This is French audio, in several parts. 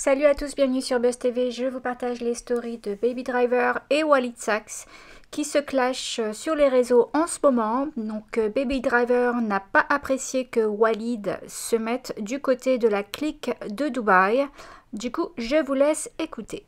Salut à tous, bienvenue sur Buzz TV. Je vous partage les stories de Baby Driver et Walid Saks qui se clashent sur les réseaux en ce moment. Donc Baby Driver n'a pas apprécié que Walid se mette du côté de la clique de Dubaï. Du coup, je vous laisse écouter.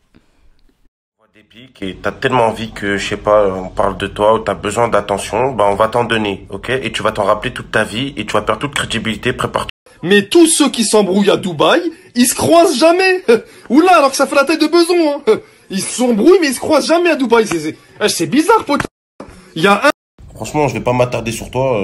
Des pics et t'as tellement envie que, je sais pas, on parle de toi ou t'as besoin d'attention, bah on va t'en donner, ok? Et tu vas t'en rappeler toute ta vie et tu vas perdre toute crédibilité, prépare-toi. Mais tous ceux qui s'embrouillent à Dubaï, ils se croisent jamais. Oula, alors que ça fait la taille de beson, hein. Ils s'embrouillent mais ils se croisent jamais à Dubaï. C'est bizarre, pote. Il y a un... Franchement, je vais pas m'attarder sur toi,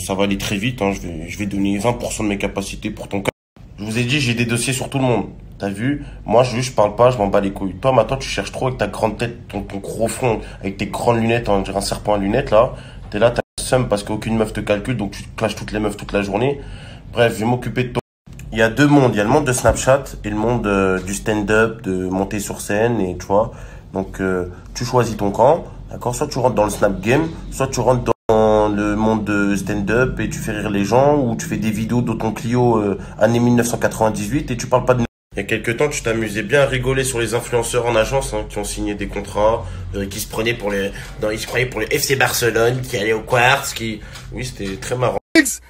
ça va aller très vite, hein. Je vais donner 20% de mes capacités pour ton cas. Je vous ai dit, j'ai des dossiers sur tout le monde. T'as vu? Moi, je parle pas, je m'en bats les couilles. Toi, maintenant, tu cherches trop avec ta grande tête, ton gros front, avec tes grandes lunettes, on dirait un serpent à lunettes, là. T'es là, t'as le seum parce qu'aucune meuf te calcule, donc tu clashes toutes les meufs toute la journée. Bref, je vais m'occuper de toi. Il y a deux mondes. Il y a le monde de Snapchat et le monde du stand-up, de monter sur scène, et tu vois. Donc, tu choisis ton camp, d'accord? Soit tu rentres dans le Snap Game, soit tu rentres dans le monde de stand-up et tu fais rire les gens, ou tu fais des vidéos de ton Clio année 1998 et tu parles pas de... Il y a quelques temps, tu t'amusais bien à rigoler sur les influenceurs en agence, hein, qui ont signé des contrats, qui se prenaient pour les... ils se prenaient pour le FC Barcelone, qui allaient au Quartz, qui... Oui, c'était très marrant.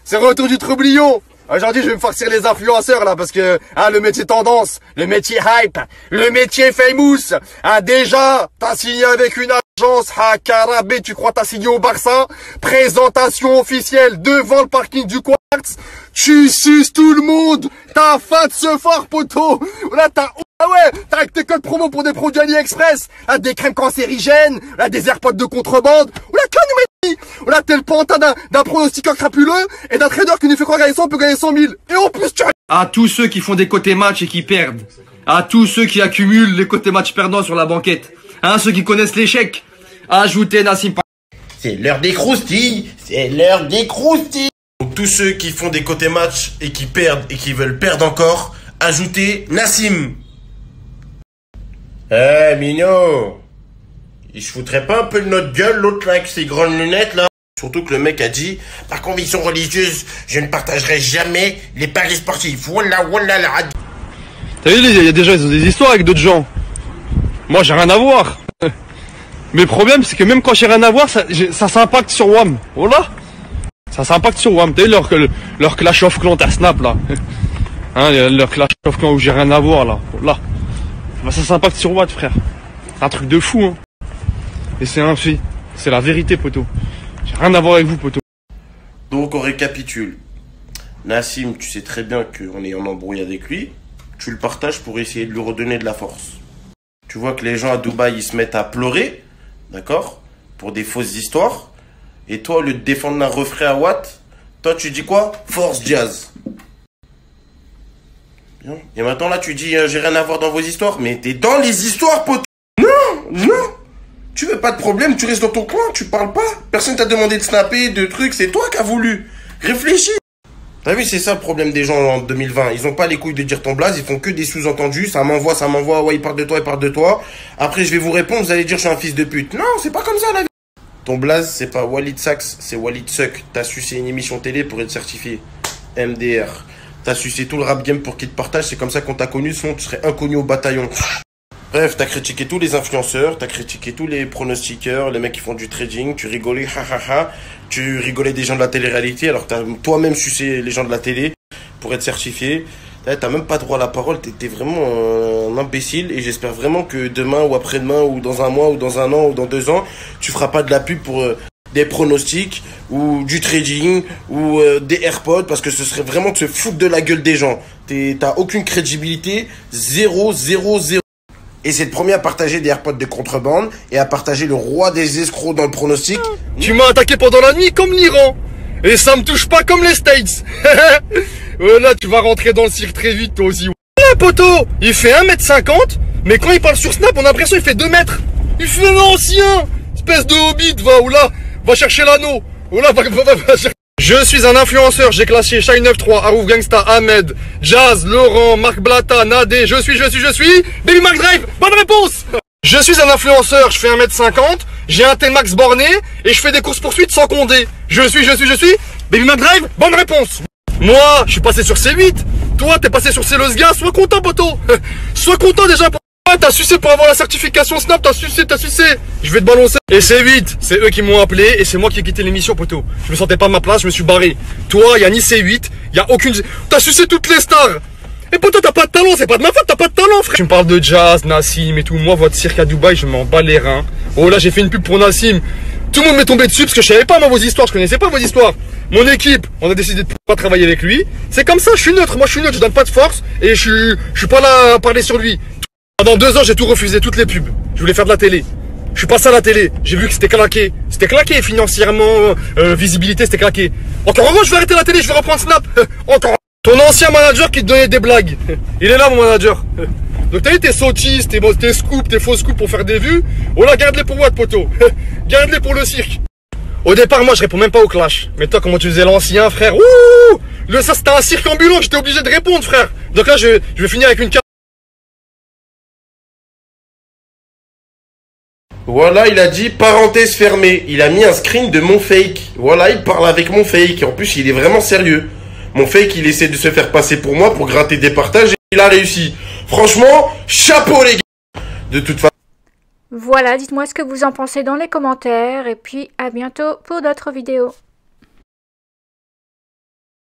C'est retour du Troublion. Aujourd'hui, je vais me farcir les influenceurs, là, parce que, le métier tendance, le métier hype, le métier famous, déjà, t'as signé avec une agence, Carabé, tu crois t'as signé au Barça? Présentation officielle devant le parking du Quartz. Tu suces tout le monde. T'as faim de ce fort, poteau. Là, t'as avec tes codes promo pour des produits AliExpress, là, des crèmes cancérigènes, là, des AirPods de contrebande. Là, t'es le pantin d'un pronostiqueur crapuleux et d'un trader qui nous fait croire gagner 100, on peut gagner 100 000. Et en plus, tu... À tous ceux qui font des côtés match et qui perdent. À tous ceux qui accumulent les côtés match perdants sur la banquette. Hein, ceux qui connaissent l'échec. Ajoutez Nassim. C'est l'heure des croustilles. C'est l'heure des croustilles. Donc, tous ceux qui font des côtés match et qui perdent et qui veulent perdre encore, ajoutez Nassim. Eh, Mignon. Il se foutrait pas un peu de notre gueule, l'autre là, avec ses grandes lunettes, là? Surtout que le mec a dit, par conviction religieuse, je ne partagerai jamais les paris sportifs. Wallah, wallah, la... T'as vu, il y a des gens, ils ont des histoires avec d'autres gens. Moi, j'ai rien à voir. Mais le problème, c'est que même quand j'ai rien à voir, ça s'impacte sur WAM. Voilà. Ça s'impacte sur WAM. T'as vu leur clash of clans à Snap, là? Hein, leur clash of clans où j'ai rien à voir, là. Voilà. Bah, ça s'impacte sur WAM, frère. C'est un truc de fou, hein. Et c'est un fait. C'est la vérité, poteau. J'ai rien à voir avec vous, poteau. Donc, on récapitule. Nassim, tu sais très bien qu'on est en embrouille avec lui. Tu le partages pour essayer de lui redonner de la force. Tu vois que les gens à Dubaï, ils se mettent à pleurer. D'accord? Pour des fausses histoires. Et toi, au lieu de défendre un refrain à Watt, toi, tu dis quoi? Force jazz. Bien. Et maintenant, là, tu dis, j'ai rien à voir dans vos histoires. Mais t'es dans les histoires, poteau. Non. Tu veux pas de problème, tu restes dans ton coin, tu parles pas. Personne t'a demandé de snapper, de trucs, c'est toi qui as voulu. Réfléchis. T'as vu, c'est ça le problème des gens en 2020. Ils ont pas les couilles de dire ton blaze, ils font que des sous-entendus. Ça m'envoie, ouais, il parle de toi. Après, je vais vous répondre, vous allez dire, je suis un fils de pute. Non, c'est pas comme ça, la vie. Ton blaze, c'est pas Walid Saks, c'est Walid Suck. T'as sucé une émission télé pour être certifié. MDR. T'as sucé tout le rap game pour qu'il te partage, c'est comme ça qu'on t'a connu, sinon tu serais inconnu au bataillon. Bref, t'as critiqué tous les influenceurs, t'as critiqué tous les pronostiqueurs, les mecs qui font du trading, tu rigolais, tu rigolais des gens de la télé-réalité, alors que t'as toi-même sucé les gens de la télé pour être certifié. T'as même pas droit à la parole, t'es vraiment un imbécile, et j'espère vraiment que demain ou après-demain ou dans un mois ou dans un an ou dans 2 ans, tu feras pas de la pub pour des pronostics ou du trading ou des AirPods, parce que ce serait vraiment de se foutre de la gueule des gens. T'as aucune crédibilité, 0. Et c'est le premier à partager des AirPods de contrebande et à partager le roi des escrocs dans le pronostic. Tu m'as attaqué pendant la nuit comme l'Iran. Et ça me touche pas comme les States. Là, tu vas rentrer dans le cirque très vite, toi aussi. Là, poteau, il fait 1m50, mais quand il parle sur Snap, on a l'impression qu'il fait 2 mètres. Il fait l'ancien. Espèce de hobbit, va chercher l'anneau. Va chercher. Je suis un influenceur, j'ai classé Shine 93, Arouf Gangsta, Ahmed, Jazz, Laurent, Marc Blata, Nadé, je suis, Baby Mac Drive, bonne réponse. Je suis un influenceur, je fais 1m50, j'ai un T-Max borné, et je fais des courses poursuites sans Condé. Je suis, Baby Mac Drive, bonne réponse. Moi, je suis passé sur C8, Toi, t'es passé sur Célos Gars, sois content, poteau. Sois content déjà pour... T'as sucé pour avoir la certification Snap, t'as sucé. Je vais te balancer. Et c'est vite, c'est eux qui m'ont appelé et c'est moi qui ai quitté l'émission, poteau. Je me sentais pas à ma place, je me suis barré. Toi, y a ni C8, y a aucune... T'as sucé toutes les stars. Et poteau, t'as pas de talent, c'est pas de ma faute, t'as pas de talent, frère. Tu me parles de jazz, Nassim et tout. Moi, votre cirque à Dubaï, je m'en bats les reins. Oh là, j'ai fait une pub pour Nassim. Tout le monde m'est tombé dessus parce que je savais pas moi vos histoires, je connaissais pas vos histoires. Mon équipe, on a décidé de pas travailler avec lui. C'est comme ça, je suis neutre, moi je suis neutre, je donne pas de force et je suis pas là à parler sur lui. Pendant 2 ans, j'ai tout refusé, toutes les pubs. Je voulais faire de la télé. Je suis passé à la télé. J'ai vu que c'était claqué. C'était claqué financièrement, visibilité, c'était claqué. Encore un mois, je vais arrêter la télé, je vais reprendre Snap. Encore. Ton ancien manager qui te donnait des blagues. Il est là, mon manager. Donc t'as eu tes sottises, tes scoops, tes faux scoops pour faire des vues. Oh là, garde-les pour moi, poteau. Garde-les pour le cirque. Au départ, moi, je réponds même pas au clash. Mais toi, comment tu faisais l'ancien, frère? Ouh! Ça, c'était un cirque ambulant, j'étais obligé de répondre, frère. Donc là, je vais finir avec une carte. Voilà, il a dit parenthèse fermée. Il a mis un screen de mon fake. Voilà, il parle avec mon fake. En plus, il est vraiment sérieux. Mon fake, il essaie de se faire passer pour moi pour gratter des partages et il a réussi. Franchement, chapeau les gars. De toute façon. Voilà, dites-moi ce que vous en pensez dans les commentaires et puis à bientôt pour d'autres vidéos.